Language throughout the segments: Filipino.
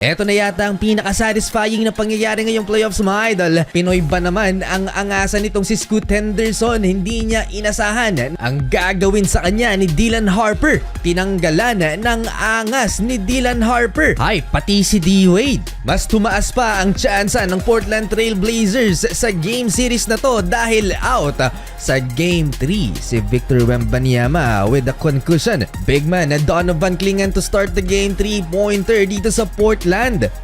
Eto na yata ang pinaka-satisfying na pangyayari ngayong playoffs mga idol. Pinoy ba naman ang angasan nitong si Scoot Henderson? Hindi niya inasahan ang gagawin sa kanya ni Dylan Harper. Tinanggalan ng angas ni Dylan Harper. Hay, pati si D-Wade. Mas tumaas pa ang tsansa ng Portland Trail Blazers sa game series na to dahil out sa game 3 si Victor Wembanyama with a concussion. Big man na Donovan Clingan to start the game 3-pointer dito sa Portland.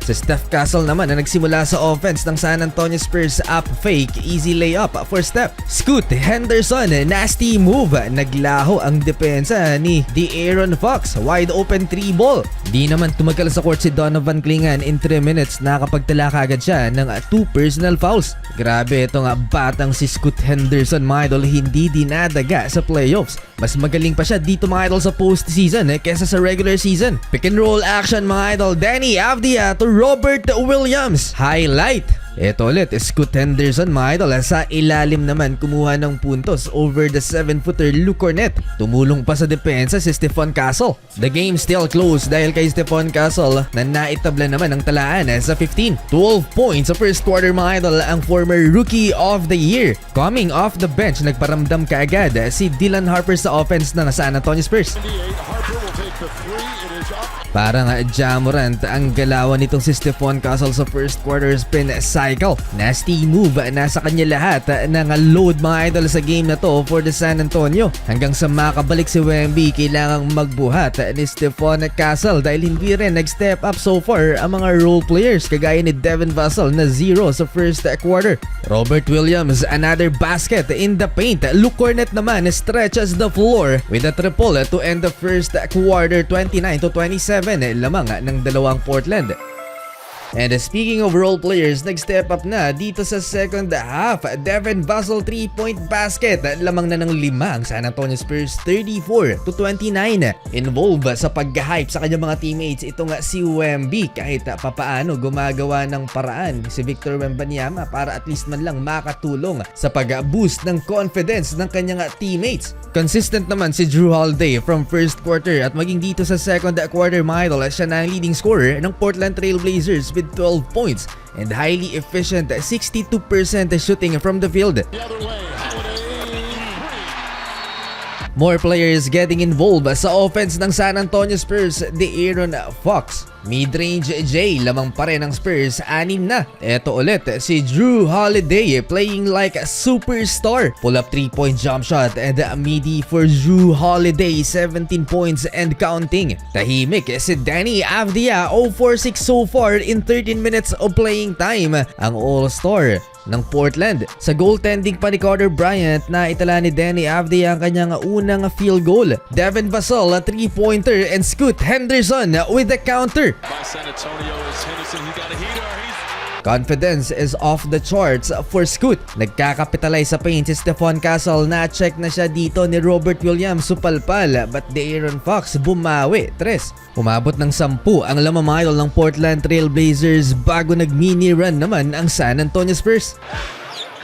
Si Steph Castle naman na nagsimula sa offense ng San Antonio Spurs up fake, easy layup for Steph. Scoot Henderson, nasty move. Naglaho ang depensa ni De'Aaron Fox. Wide open 3 ball. Di naman tumagal sa court si Donovan Clingan. In 3 minutes, nakapagtala kagad siya ng 2 personal fouls. Grabe itong batang si Scoot Henderson mga idol, hindi dinadaga sa playoffs. Mas magaling pa siya dito mga idol sa postseason kesa sa regular season. Pick and roll action mga idol. Danny Avdia to Robert Williams. Highlight. Ito ulit, Scoot Henderson mga idol sa ilalim naman kumuha ng puntos over the 7-footer Luke Cornet. Tumulong pa sa depensa si Stephon Castle. The game still close dahil kay Stephon Castle na naitabla naman ang talaan sa 15. 12 points sa first quarter mga idol ang former Rookie of the Year. Coming off the bench, nagparamdam kaagad si Dylan Harper sa offense ng San Antonio Spurs. Parang Ja Morant ang galawan nitong si Stephon Castle sa first quarter spin cycle. Nasty move, nasa kanya lahat ng load mga idol sa game na to for the San Antonio. Hanggang sa makabalik si Wemby, kailangang magbuhat ni Stephon Castle dahil hindi rin nag-step up so far ang mga role players kagaya ni Devin Vassell na 0 sa first quarter. Robert Williams, another basket in the paint. Luke Cornet naman stretches the floor with a triple to end the first quarter 29-27. Lamang ng dalawang Portland. And speaking of role players, nag-step up na dito sa second half. Devin Vassell 3-point basket. Lamang na ng 5 ang San Antonio Spurs 34-29. Involved sa pag-hype sa kanyang mga teammates itong si Wemby. Kahit papaano gumagawa ng paraan si Victor Wembanyama para at least man lang makatulong sa pag-boost ng confidence ng kanyang teammates. Consistent naman si Jrue Holiday from first quarter at maging dito sa second quarter mga idol, siya na ang leading scorer ng Portland Trail Blazers with 12 points and highly efficient 62% shooting from the field. More players getting involved sa offense ng San Antonio Spurs. De'Aaron Fox, mid-range J, lamang pa rin ng Spurs, 6 na. Eto ulit, si Jrue Holiday playing like a superstar. Pull up 3-point jump shot and midi for Jrue Holiday, 17 points and counting. Tahimik si Danny Avdia, 0-for-6 so far in 13 minutes of playing time. Ang all-star ng Portland. Sa goaltending pa ni Carter Bryant, na itala ni Danny Avdia ang kanyang unang field goal. Devin Vassell, 3-pointer, and Scoot Henderson with the counter. Confidence is off the charts for Scoot. Nagkakapitalize sa paint si Stephon Castle, na-check na siya dito ni Robert Williams, supalpal, but De'Aaron Fox bumawi, 3. Umabot ng 10 ang lamang mga idol ng Portland Trail Blazers bago nag-mini run naman ang San Antonio Spurs.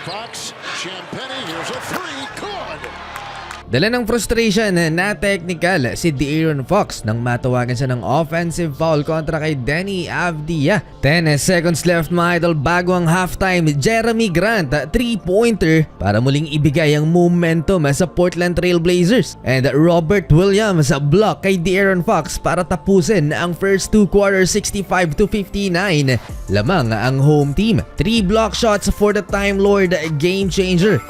Fox, here's a free. Dala ng frustration na technical si De'Aaron Fox nang matawagan siya ng offensive foul kontra kay Danny Avdia. 10 seconds left mga idol bago ang halftime. Jeremy Grant, 3-pointer para muling ibigay ang momentum sa Portland Trail Blazers. And Robert Williams, block kay De'Aaron Fox para tapusin ang first 2 quarters 65-59. Lamang ang home team. 3 block shots for the Time Lord, game changer.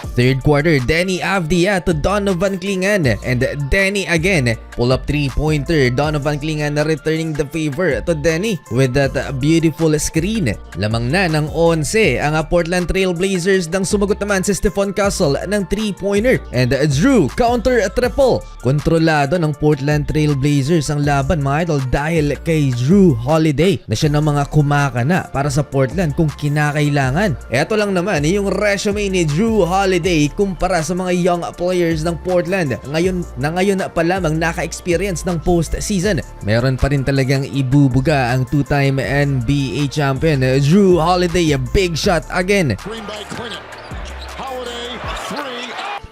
Third quarter, Danny Avdia to Donovan Clingan, and Danny again. Pull up 3-pointer, Donovan Clingan returning the favor to Danny with that beautiful screen. Lamang na ng 11 ang Portland Trail Blazers nang sumagot naman si Stephon Castle ng 3-pointer, and Jrue counter triple. Kontrolado ng Portland Trail Blazers ang laban mga idol dahil kay Jrue Holiday na siya ng mga kumakana para sa Portland kung kinakailangan. Eto lang naman yung resume ni Jrue Holiday kumpara sa mga young players ng Portland. Ngayon pa lamang naka-experience ng postseason. Meron pa rin talagang ibubuga ang 2-time NBA champion Jrue Holiday. A big shot again.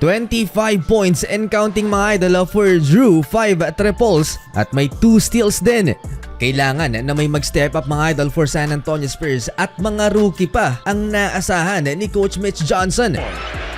25 points and counting mga idol for Jrue, 5 triples at may 2 steals din. Kailangan na may mag-step up mga idol for San Antonio Spurs at mga rookie pa ang naasahan ni Coach Mitch Johnson.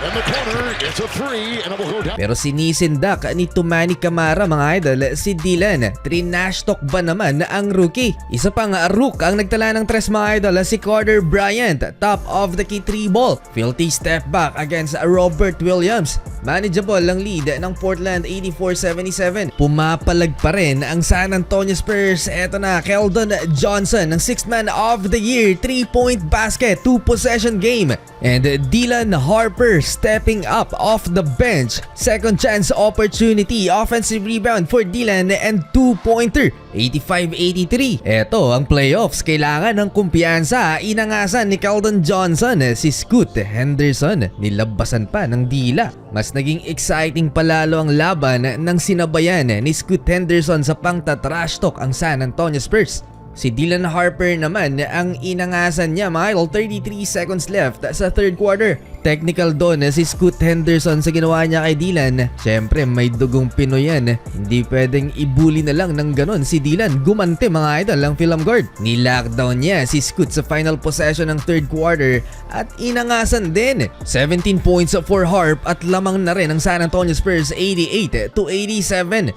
In the corner, it's a three, and it will go down. Pero sinisindak ni Tumani Camara mga idol si Dylan. Trinash-talk ba naman ang rookie? Isa pang rook ang nagtala ng tres mga idol si Carter Bryant. Top of the key 3 ball. Filthy step back against Robert Williams. Manageable ang lead ng Portland 84-77. Pumapalag pa rin ang San Antonio Spurs. Eto na, Keldon Johnson ng 6th man of the year. 3-point basket, 2-possession game. And Dylan Harper stepping up off the bench. Second chance opportunity. Offensive rebound for Dylan and 2-pointer. 85-83. Eto ang playoffs. Kailangan ng kumpiyansa. Inangasan ni Keldon Johnson si Scoot Henderson. Nilabasan pa ng dila. Mas naging exciting palalo ang laban nang sinabayan ni Scoot Henderson sa pangtatrash talk ang San Antonio Spurs. Si Dylan Harper naman ang inangasan niya mga idol. 33 seconds left sa third quarter. Technical doon si Scoot Henderson sa ginawa niya kay Dylan. Siyempre may dugong Pinoy yan. Hindi pwedeng ibuli na lang ng ganon si Dylan. Gumante mga idol ang film guard. Ni-lockdown niya si Scoot sa final possession ng third quarter at inangasan din. 17 points for Harp at lamang na rin ang San Antonio Spurs 88-87.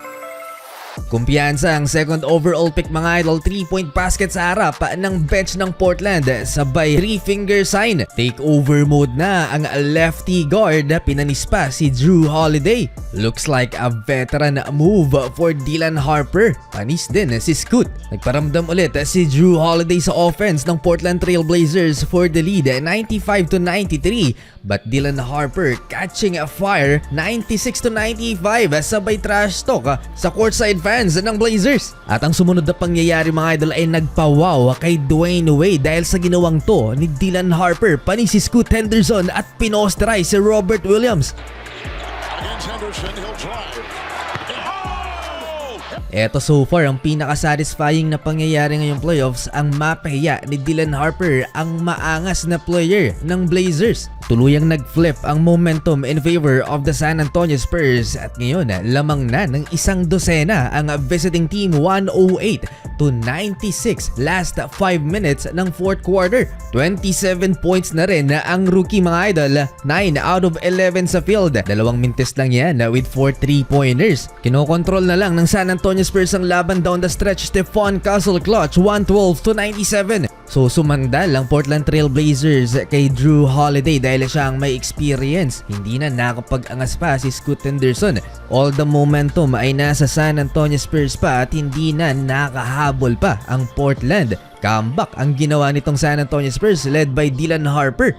Kumpiyansa ang second overall pick mga idol. 3-point basket sa harap ng bench ng Portland. Sabay 3-finger sign. Takeover mode na ang lefty guard. Pinanis pa si Drew Holiday. Looks like a veteran move for Dylan Harper. Panis din si Scoot. Nagparamdam ulit si Drew Holiday sa offense ng Portland Trail Blazers for the lead 95-93. But Dylan Harper catching a fire 96-95. Sabay trash talk sa courtside fans ng Blazers. At ang sumunod na pangyayari mga idol ay nagpawaw kay Dwayne Wade dahil sa ginawang to ni Dylan Harper. Panis si Scoot Henderson at pinosterize si Robert Williams. Against Henderson, he'll drive. Eto so far ang pinaka-satisfying na pangyayari ngayong playoffs ang mapahiya ni Dylan Harper, ang maangas na player ng Blazers. Tuluyang nag-flip ang momentum in favor of the San Antonio Spurs at ngayon lamang na ng isang dosena ang visiting team. 108-96 last 5 minutes ng fourth quarter. 27 points na rin ang rookie mga idol. 9 out of 11 sa field. 2 minutes lang yan with 4 3-pointers. Kinokontrol na lang ng San Antonio Spurs ang laban down the stretch. Stephon Castle clutch 112-97. So sumandal ang Portland Trail Blazers kay Drew Holiday dahil siya ang may experience. Hindi na nakapag-angas pa si Scoot Henderson. All the momentum ay nasa San Antonio Spurs pa at hindi na nakahabol pa ang Portland. Comeback ang ginawa nitong San Antonio Spurs led by Dylan Harper.